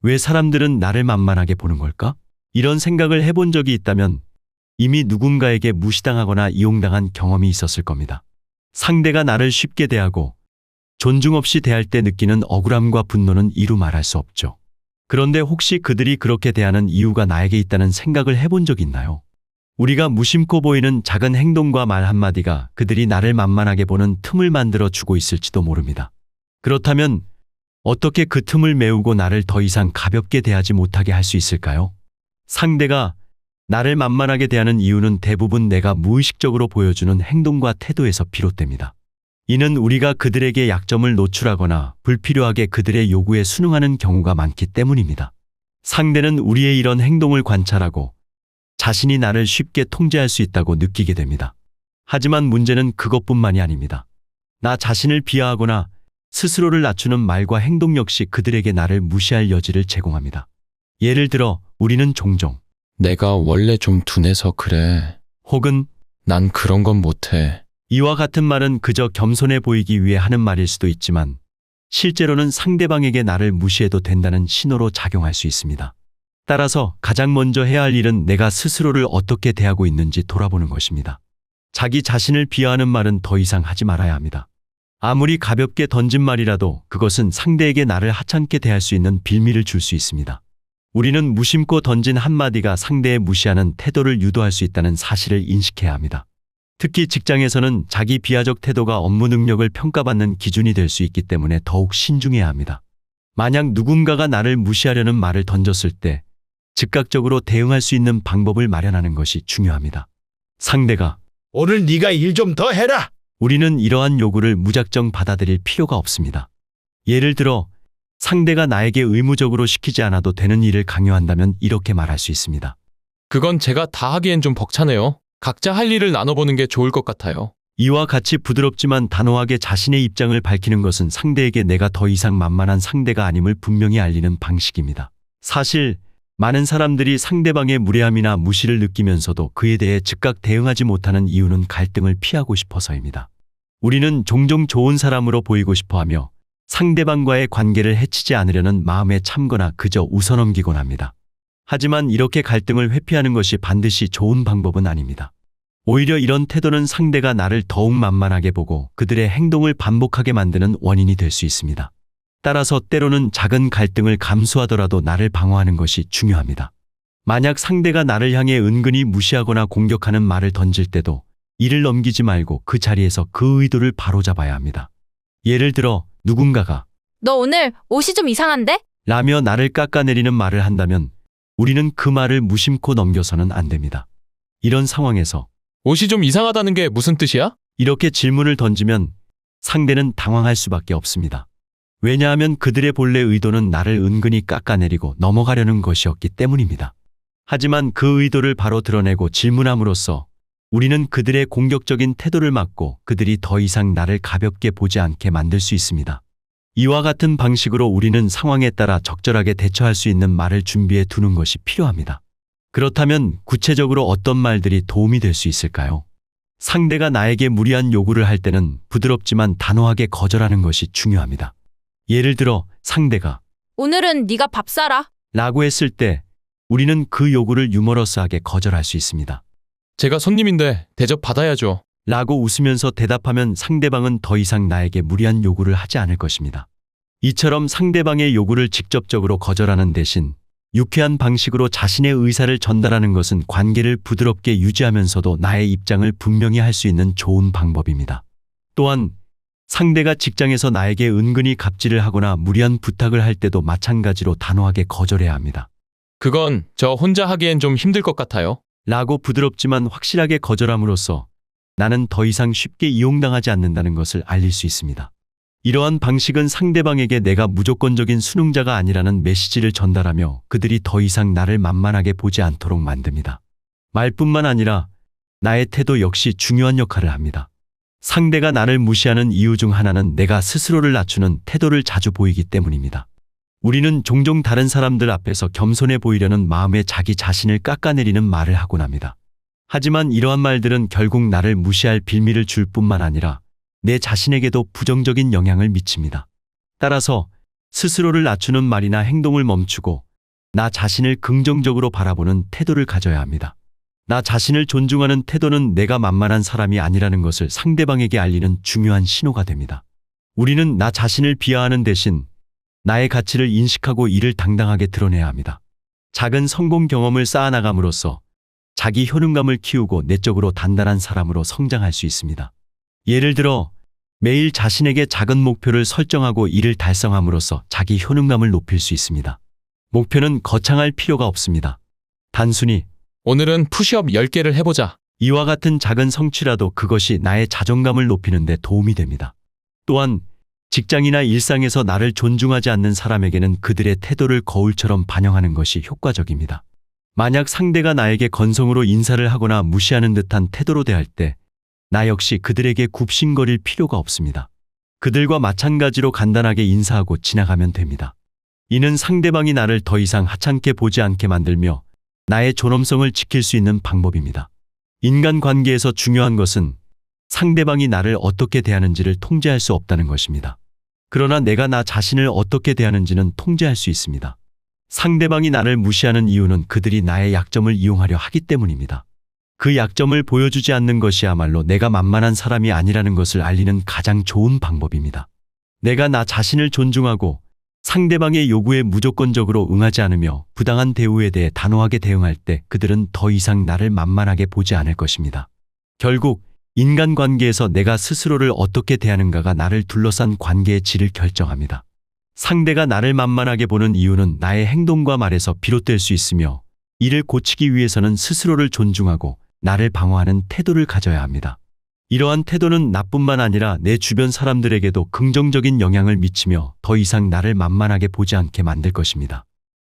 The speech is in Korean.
왜 사람들은 나를 만만하게 보는 걸까? 이런 생각을 해본 적이 있다면 이미 누군가에게 무시당하거나 이용당한 경험이 있었을 겁니다. 상대가 나를 쉽게 대하고 존중 없이 대할 때 느끼는 억울함과 분노는 이루 말할 수 없죠. 그런데 혹시 그들이 그렇게 대하는 이유가 나에게 있다는 생각을 해본 적 있나요? 우리가 무심코 보이는 작은 행동과 말 한마디가 그들이 나를 만만하게 보는 틈을 만들어 주고 있을지도 모릅니다. 그렇다면 어떻게 그 틈을 메우고 나를 더 이상 가볍게 대하지 못하게 할 수 있을까요? 상대가 나를 만만하게 대하는 이유는 대부분 내가 무의식적으로 보여주는 행동과 태도에서 비롯됩니다. 이는 우리가 그들에게 약점을 노출하거나 불필요하게 그들의 요구에 순응하는 경우가 많기 때문입니다. 상대는 우리의 이런 행동을 관찰하고 자신이 나를 쉽게 통제할 수 있다고 느끼게 됩니다. 하지만 문제는 그것뿐만이 아닙니다. 나 자신을 비하하거나 스스로를 낮추는 말과 행동 역시 그들에게 나를 무시할 여지를 제공합니다. 예를 들어 우리는 종종 내가 원래 좀 둔해서 그래. 혹은 난 그런 건 못해. 이와 같은 말은 그저 겸손해 보이기 위해 하는 말일 수도 있지만 실제로는 상대방에게 나를 무시해도 된다는 신호로 작용할 수 있습니다. 따라서 가장 먼저 해야 할 일은 내가 스스로를 어떻게 대하고 있는지 돌아보는 것입니다. 자기 자신을 비하하는 말은 더 이상 하지 말아야 합니다. 아무리 가볍게 던진 말이라도 그것은 상대에게 나를 하찮게 대할 수 있는 빌미를 줄 수 있습니다. 우리는 무심코 던진 한마디가 상대의 무시하는 태도를 유도할 수 있다는 사실을 인식해야 합니다. 특히 직장에서는 자기 비하적 태도가 업무 능력을 평가받는 기준이 될 수 있기 때문에 더욱 신중해야 합니다. 만약 누군가가 나를 무시하려는 말을 던졌을 때 즉각적으로 대응할 수 있는 방법을 마련하는 것이 중요합니다. 상대가 오늘 네가 일 좀 더 해라. 우리는 이러한 요구를 무작정 받아들일 필요가 없습니다. 예를 들어 상대가 나에게 의무적으로 시키지 않아도 되는 일을 강요한다면 이렇게 말할 수 있습니다. 그건 제가 다 하기엔 좀 벅차네요. 각자 할 일을 나눠보는 게 좋을 것 같아요. 이와 같이 부드럽지만 단호하게 자신의 입장을 밝히는 것은 상대에게 내가 더 이상 만만한 상대가 아님을 분명히 알리는 방식입니다. 사실 많은 사람들이 상대방의 무례함이나 무시를 느끼면서도 그에 대해 즉각 대응하지 못하는 이유는 갈등을 피하고 싶어서입니다. 우리는 종종 좋은 사람으로 보이고 싶어하며 상대방과의 관계를 해치지 않으려는 마음에 참거나 그저 웃어넘기곤 합니다. 하지만 이렇게 갈등을 회피하는 것이 반드시 좋은 방법은 아닙니다. 오히려 이런 태도는 상대가 나를 더욱 만만하게 보고 그들의 행동을 반복하게 만드는 원인이 될 수 있습니다. 따라서 때로는 작은 갈등을 감수하더라도 나를 방어하는 것이 중요합니다. 만약 상대가 나를 향해 은근히 무시하거나 공격하는 말을 던질 때도 이를 넘기지 말고 그 자리에서 그 의도를 바로잡아야 합니다. 예를 들어 누군가가 너 오늘 옷이 좀 이상한데? 라며 나를 깎아내리는 말을 한다면 우리는 그 말을 무심코 넘겨서는 안 됩니다. 이런 상황에서 옷이 좀 이상하다는 게 무슨 뜻이야? 이렇게 질문을 던지면 상대는 당황할 수밖에 없습니다. 왜냐하면 그들의 본래 의도는 나를 은근히 깎아내리고 넘어가려는 것이었기 때문입니다. 하지만 그 의도를 바로 드러내고 질문함으로써 우리는 그들의 공격적인 태도를 막고 그들이 더 이상 나를 가볍게 보지 않게 만들 수 있습니다. 이와 같은 방식으로 우리는 상황에 따라 적절하게 대처할 수 있는 말을 준비해 두는 것이 필요합니다. 그렇다면 구체적으로 어떤 말들이 도움이 될 수 있을까요? 상대가 나에게 무리한 요구를 할 때는 부드럽지만 단호하게 거절하는 것이 중요합니다. 예를 들어 상대가 오늘은 네가 밥 사라. 라고 했을 때 우리는 그 요구를 유머러스하게 거절할 수 있습니다. 제가 손님인데 대접 받아야죠. 라고 웃으면서 대답하면 상대방은 더 이상 나에게 무리한 요구를 하지 않을 것입니다. 이처럼 상대방의 요구를 직접적으로 거절하는 대신 유쾌한 방식으로 자신의 의사를 전달하는 것은 관계를 부드럽게 유지하면서도 나의 입장을 분명히 할 수 있는 좋은 방법입니다. 또한 상대가 직장에서 나에게 은근히 갑질을 하거나 무리한 부탁을 할 때도 마찬가지로 단호하게 거절해야 합니다. 그건 저 혼자 하기엔 좀 힘들 것 같아요. 라고 부드럽지만 확실하게 거절함으로써 나는 더 이상 쉽게 이용당하지 않는다는 것을 알릴 수 있습니다. 이러한 방식은 상대방에게 내가 무조건적인 수능자가 아니라는 메시지를 전달하며 그들이 더 이상 나를 만만하게 보지 않도록 만듭니다. 말뿐만 아니라 나의 태도 역시 중요한 역할을 합니다. 상대가 나를 무시하는 이유 중 하나는 내가 스스로를 낮추는 태도를 자주 보이기 때문입니다. 우리는 종종 다른 사람들 앞에서 겸손해 보이려는 마음에 자기 자신을 깎아내리는 말을 하곤 합니다. 하지만 이러한 말들은 결국 나를 무시할 빌미를 줄 뿐만 아니라 내 자신에게도 부정적인 영향을 미칩니다. 따라서 스스로를 낮추는 말이나 행동을 멈추고 나 자신을 긍정적으로 바라보는 태도를 가져야 합니다. 나 자신을 존중하는 태도는 내가 만만한 사람이 아니라는 것을 상대방에게 알리는 중요한 신호가 됩니다. 우리는 나 자신을 비하하는 대신 나의 가치를 인식하고 이를 당당하게 드러내야 합니다. 작은 성공 경험을 쌓아나감으로써 자기 효능감을 키우고 내적으로 단단한 사람으로 성장할 수 있습니다. 예를 들어 매일 자신에게 작은 목표를 설정하고 이를 달성함으로써 자기 효능감을 높일 수 있습니다. 목표는 거창할 필요가 없습니다. 단순히 오늘은 푸시업 10개를 해보자. 이와 같은 작은 성취라도 그것이 나의 자존감을 높이는 데 도움이 됩니다. 또한 직장이나 일상에서 나를 존중하지 않는 사람에게는 그들의 태도를 거울처럼 반영하는 것이 효과적입니다. 만약 상대가 나에게 건성으로 인사를 하거나 무시하는 듯한 태도로 대할 때 나 역시 그들에게 굽신거릴 필요가 없습니다. 그들과 마찬가지로 간단하게 인사하고 지나가면 됩니다. 이는 상대방이 나를 더 이상 하찮게 보지 않게 만들며 나의 존엄성을 지킬 수 있는 방법입니다. 인간관계에서 중요한 것은 상대방이 나를 어떻게 대하는지를 통제할 수 없다는 것입니다. 그러나 내가 나 자신을 어떻게 대하는지는 통제할 수 있습니다. 상대방이 나를 무시하는 이유는 그들이 나의 약점을 이용하려 하기 때문입니다. 그 약점을 보여주지 않는 것이야말로 내가 만만한 사람이 아니라는 것을 알리는 가장 좋은 방법입니다. 내가 나 자신을 존중하고 상대방의 요구에 무조건적으로 응하지 않으며 부당한 대우에 대해 단호하게 대응할 때 그들은 더 이상 나를 만만하게 보지 않을 것입니다. 결국 인간관계에서 내가 스스로를 어떻게 대하는가가 나를 둘러싼 관계의 질을 결정합니다. 상대가 나를 만만하게 보는 이유는 나의 행동과 말에서 비롯될 수 있으며 이를 고치기 위해서는 스스로를 존중하고 나를 방어하는 태도를 가져야 합니다. 이러한 태도는 나뿐만 아니라 내 주변 사람들에게도 긍정적인 영향을 미치며 더 이상 나를 만만하게 보지 않게 만들 것입니다.